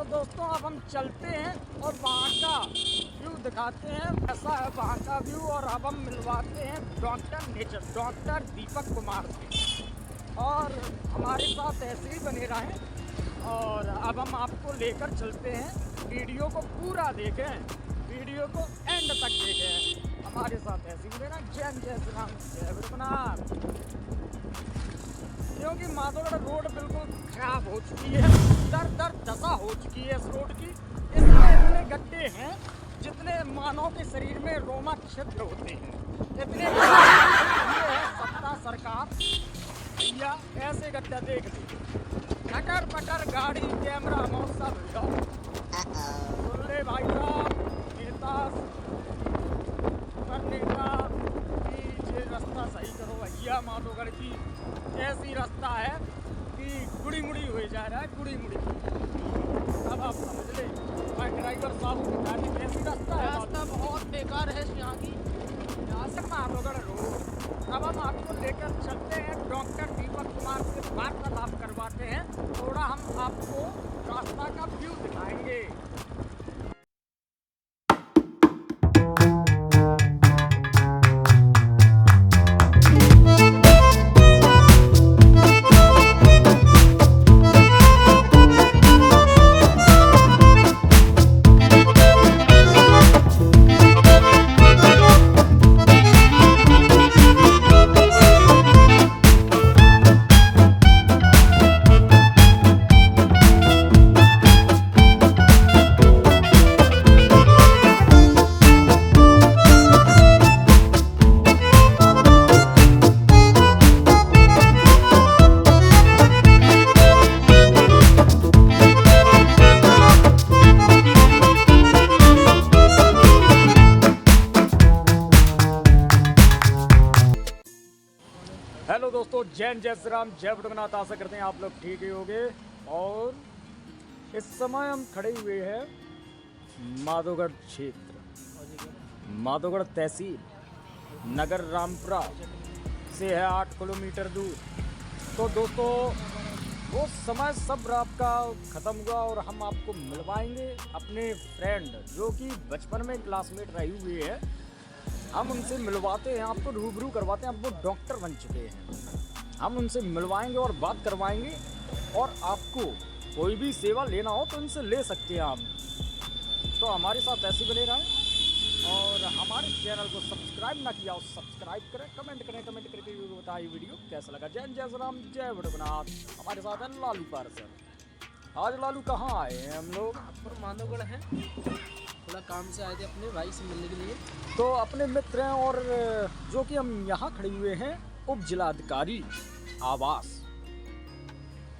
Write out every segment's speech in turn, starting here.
दोस्तों अब हम चलते हैं और वहाँ का व्यू दिखाते हैं, ऐसा है वहाँ का व्यू। और अब हम मिलवाते हैं डॉक्टर दीपक कुमार से, और हमारे साथ ऐसे ही बने रहें। और अब हम आपको लेकर चलते हैं, वीडियो को पूरा देखें, वीडियो को एंड तक देखें, हमारे साथ ऐसे ही बने। जय श्री राम, जय विश्वनाथ। क्योंकि माधोगढ़ रोड बिल्कुल खराब हो चुकी है, दर दशा हो चुकी है इस रोड की। इसमें इतने गड्ढे हैं जितने मानव के शरीर में रोमा छिद्र होते हैं, इतने ये है सत्ता सरकार या ऐसे गड्ढा देख लीजिए, कटर पटर गाड़ी कैमरा मौसा बोले भाई साहब नेता करने का रास्ता सही करो भैया। माधोगढ़ की ऐसी रास्ता है कि गुड़ी मुड़ी हो जा रहा है, गुड़ी मुड़ी। अब आप समझ ले ड्राइवर साहब बताने कैसी रास्ता है। रास्ता बहुत बेकार है यहाँ की, यहाँ से माधोगढ़ रोड। अब हम आपको लेकर चलते हैं, डॉक्टर दीपक कुमार से वार्तालाप करवाते हैं, थोड़ा हम आपको रास्ता का व्यू दिखाएंगे। हेलो दोस्तों, जय श्री राम, जय विश्वनाथ। आशा करते हैं आप लोग ठीक ही होंगे। और इस समय हम खड़े हुए हैं माधोगढ़ क्षेत्र, माधोगढ़ तहसील, नगर रामपुरा से है 8 किलोमीटर दूर। तो दोस्तों वो समय सब आपका ख़त्म हुआ और हम आपको मिलवाएंगे अपने फ्रेंड जो कि बचपन में क्लासमेट रही हुई है। हम उनसे मिलवाते हैं, आपको रूबरू करवाते हैं। अब वो डॉक्टर बन चुके हैं, हम उनसे मिलवाएंगे और बात करवाएंगे। और आपको कोई भी सेवा लेना हो तो इनसे ले सकते हैं आप। तो हमारे साथ ऐसे बने रहें और हमारे चैनल को सब्सक्राइब ना किया हो सब्सक्राइब करें, कमेंट करके बताइए वीडियो कैसा लगा। जय श्री राम, जय विश्वनाथ। हमारे साथ है लालू पार्सर। आज लालू कहाँ आए हैं हम लोग? पर माधोगढ़ है, थोड़ा काम से आए थे अपने भाई से मिलने के लिए। तो अपने मित्र हैं और जो कि हम यहाँ खड़े हुए हैं उप जिलाधिकारी आवास,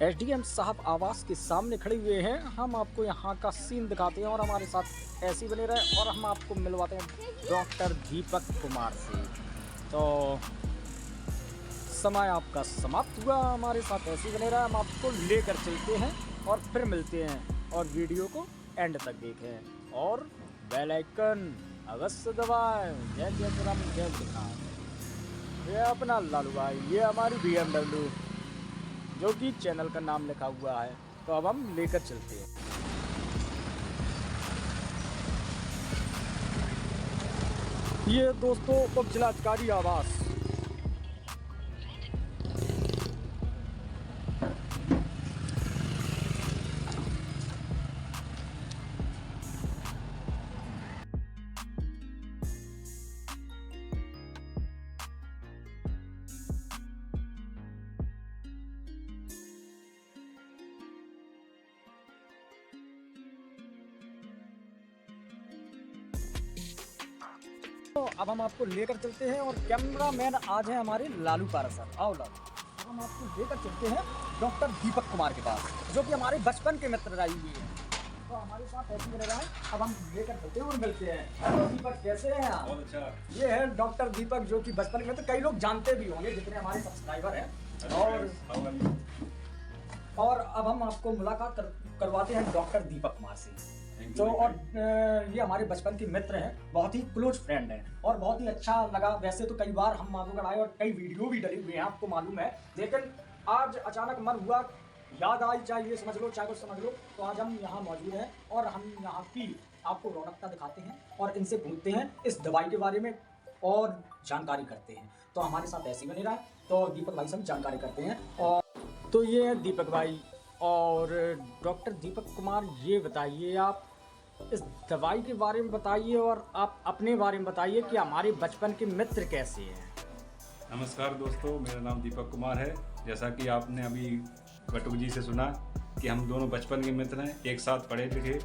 एसडीएम साहब आवास के सामने खड़े हुए हैं। हम आपको यहाँ का सीन दिखाते हैं और हमारे साथ ऐसे बने रहे। और हम आपको मिलवाते हैं डॉक्टर दीपक कुमार से। तो समय आपका समाप्त हुआ, हमारे साथ ऐसे बने रहे। हम आपको लेकर चलते हैं और फिर मिलते हैं, और वीडियो को एंड तक देखें और बेल आइकन अवश्य दबाएं। जय श्री राम, जय विश्वनाथ। ये अपना लालू भाई, ये हमारी BMW जो कि चैनल का नाम लिखा हुआ है। तो अब हम लेकर चलते हैं। ये दोस्तों उप जिलाधिकारी आवास। तो अब हम आपको लेकर चलते हैं और कैमरामैन आज है हमारे लालू पार्सर। आओ लालू, अब हम आपको लेकर चलते हैं डॉक्टर दीपक कुमार के पास, जो कि हमारे बचपन के मित्र रही हुई है। तो हमारे साथ ऐसे ही रहा है। अब हम लेकर चलते हैं और मिलते हैं। हेलो दीपक, कैसे हैं आप? बहुत अच्छा। ये है डॉक्टर दीपक जो कि बचपन में, तो कई लोग जानते भी होंगे जितने हमारे सब्सक्राइबर हैं। और अब हम आपको मुलाकात करवाते हैं डॉक्टर दीपक कुमार से। तो और ये हमारे बचपन के मित्र हैं, बहुत ही क्लोज फ्रेंड हैं और बहुत ही अच्छा लगा। वैसे तो कई बार हम माधोगढ़ आए और कई वीडियो भी डली हुई हैं, आपको मालूम है, लेकिन आज अचानक मन हुआ याद आई, चाहे ये समझ लो चाहे कुछ समझ लो। तो आज हम यहाँ मौजूद हैं और हम यहाँ की आपको रौनकता दिखाते हैं और इनसे पूछते हैं इस दवाई के बारे में और जानकारी करते हैं। तो हमारे साथ ऐसे ही बने रहा। तो दीपक भाई से हम जानकारी करते हैं। और तो ये है दीपक भाई और डॉक्टर दीपक कुमार। ये बताइए, आप इस दवाई के बारे में बताइए और आप अपने बारे में बताइए कि हमारे बचपन के मित्र कैसे हैं। नमस्कार दोस्तों, मेरा नाम दीपक कुमार है। जैसा कि आपने अभी बटुक जी से सुना कि हम दोनों बचपन के मित्र हैं, एक साथ पढ़े लिखे,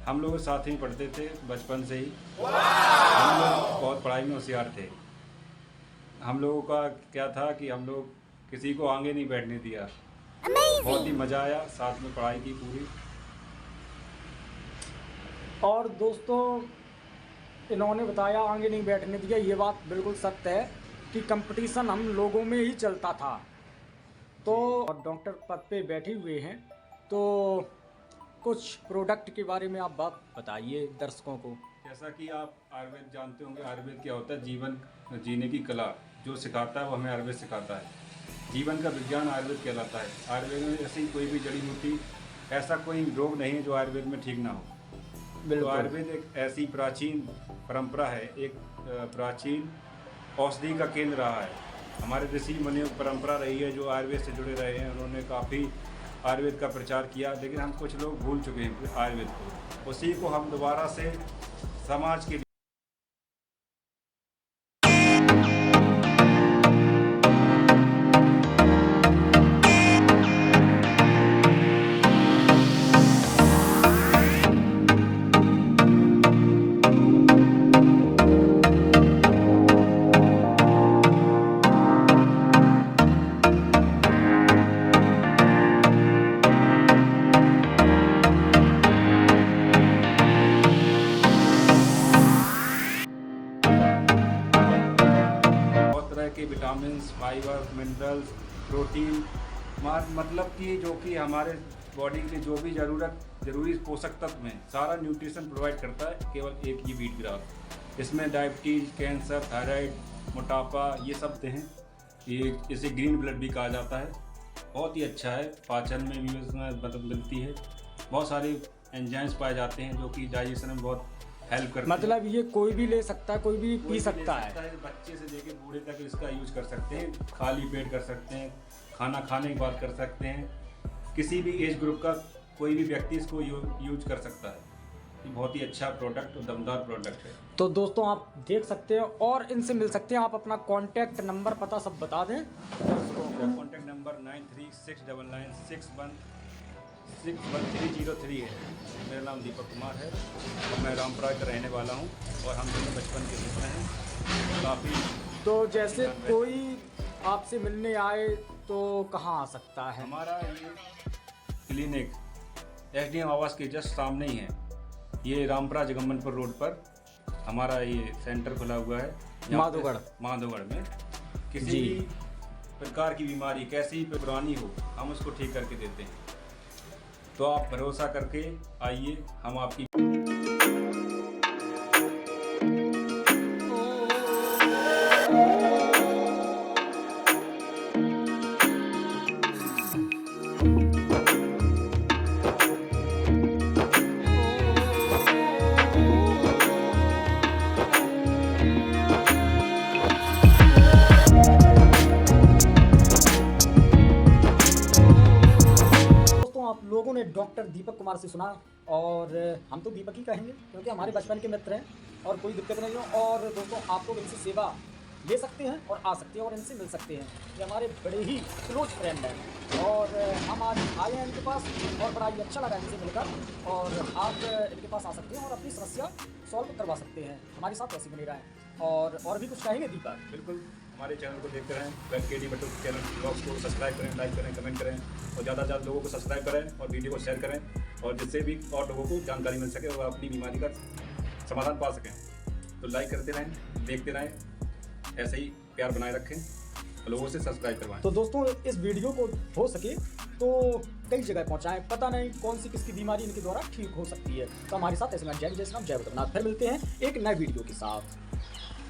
हम लोग साथ ही पढ़ते थे बचपन से ही। हम लोग बहुत पढ़ाई में होशियार थे। हम लोगों का क्या था कि हम लोग किसी को आगे नहीं बैठने दिया। बहुत ही मज़ा आया, साथ में पढ़ाई की पूरी। और दोस्तों इन्होंने बताया आगे नहीं बैठने दिया, ये बात बिल्कुल सत्य है कि कंपटीशन हम लोगों में ही चलता था। तो डॉक्टर पद पे बैठे हुए हैं, तो कुछ प्रोडक्ट के बारे में आप बात बताइए दर्शकों को। जैसा कि आप आयुर्वेद जानते होंगे, आयुर्वेद क्या होता है? जीवन जीने की कला जो सिखाता है वो हमें आयुर्वेद सिखाता है। जीवन का विज्ञान आयुर्वेद कहलाता है। आयुर्वेद में ऐसी कोई भी जड़ी बूटी, ऐसा कोई रोग नहीं है जो आयुर्वेद में ठीक ना हो। तो आयुर्वेद एक ऐसी प्राचीन परंपरा है, एक प्राचीन औषधि का केंद्र रहा है। हमारे ऋषि मुनियों की परंपरा रही है जो आयुर्वेद से जुड़े रहे हैं। उन्होंने काफ़ी आयुर्वेद का प्रचार किया, लेकिन हम कुछ लोग भूल चुके हैं आयुर्वेद को। उसी को हम दोबारा से समाज के विटामिन, फाइबर, मिनरल्स, प्रोटीन, मतलब कि जो कि हमारे बॉडी के लिए जो भी जरूरी पोषक तत्व हैं, सारा न्यूट्रिशन प्रोवाइड करता है केवल एक ये व्हीट ग्रास। इसमें डायबिटीज, कैंसर, थायराइड, मोटापा ये सब हैं। ये इसे ग्रीन ब्लड भी कहा जाता है। बहुत ही अच्छा है, पाचन में भी इसमें मदद मिलती है। बहुत सारे एंजाइम्स पाए जाते हैं जो कि डाइजेशन में बहुत हेल्प करते हैं। मतलब ये कोई भी ले सकता है, कोई भी पी सकता है। बच्चे से लेके बूढ़े तक इसका यूज कर सकते हैं। खाली पेट कर सकते हैं, खाना खाने के बाद कर सकते हैं। किसी भी एज ग्रुप का कोई भी व्यक्ति इसको यूज कर सकता है। ये बहुत ही अच्छा प्रोडक्ट और दमदार प्रोडक्ट है। तो दोस्तों आप देख सकते हैं और इनसे मिल सकते हैं। आप अपना कॉन्टैक्ट नंबर पता सब बता दें। कॉन्टैक्ट नंबर 936999610303 है। मेरा नाम दीपक कुमार है और मैं रामपुरा का रहने वाला हूँ और हम दोनों बचपन के मित्र हैं काफ़ी। तो जैसे कोई आपसे मिलने आए तो कहाँ आ सकता है? हमारा ये क्लिनिक SDM आवास के जस्ट सामने ही है। ये रामपुरा जगम्बनपुर रोड पर हमारा ये सेंटर खुला हुआ है। माधोगढ़ में किसी भी प्रकार की बीमारी कैसी भी पुरानी हो, हम उसको ठीक करके देते हैं। तो आप भरोसा करके आइए, हम आपकी आप लोगों ने डॉक्टर दीपक कुमार से सुना और हम तो दीपक ही कहेंगे क्योंकि हमारे बचपन के मित्र हैं और कोई दिक्कत नहीं है। और दोस्तों आप लोग इनसे सेवा ले सकते हैं और आ सकते हैं और इनसे मिल सकते हैं। ये हमारे बड़े ही क्लोज फ्रेंड हैं और हम आज आए हैं इनके पास और बड़ा ही अच्छा लगा इनसे मिलकर। और आप इनके पास आ सकते हैं और अपनी समस्या सॉल्व करवा सकते हैं। हमारे साथ ऐसे बने रहें। और भी कुछ कहेंगे दीपक? बिल्कुल, हमारे चैनल को देखते रहें। वेंकेडी बटुक चैनल ब्लॉग्स को सब्सक्राइब करें, लाइक करें, कमेंट करें और ज़्यादा से ज़्यादा लोगों को सब्सक्राइब करें और वीडियो को शेयर करें और जिससे भी और लोगों को जानकारी मिल सके और अपनी बीमारी का समाधान पा सकें। तो लाइक करते रहें, देखते रहें, ऐसे ही प्यार बनाए रखें, लोगों से सब्सक्राइब करवाएं। तो दोस्तों इस वीडियो को हो सके तो कई जगह पहुंचाएं। पता नहीं कौन सी किसकी बीमारी इनके द्वारा ठीक हो सकती है। तो हमारे साथ ऐसे में जय जय श्री राम, जय बद्रीनाथ। फिर मिलते हैं एक नए वीडियो के साथ।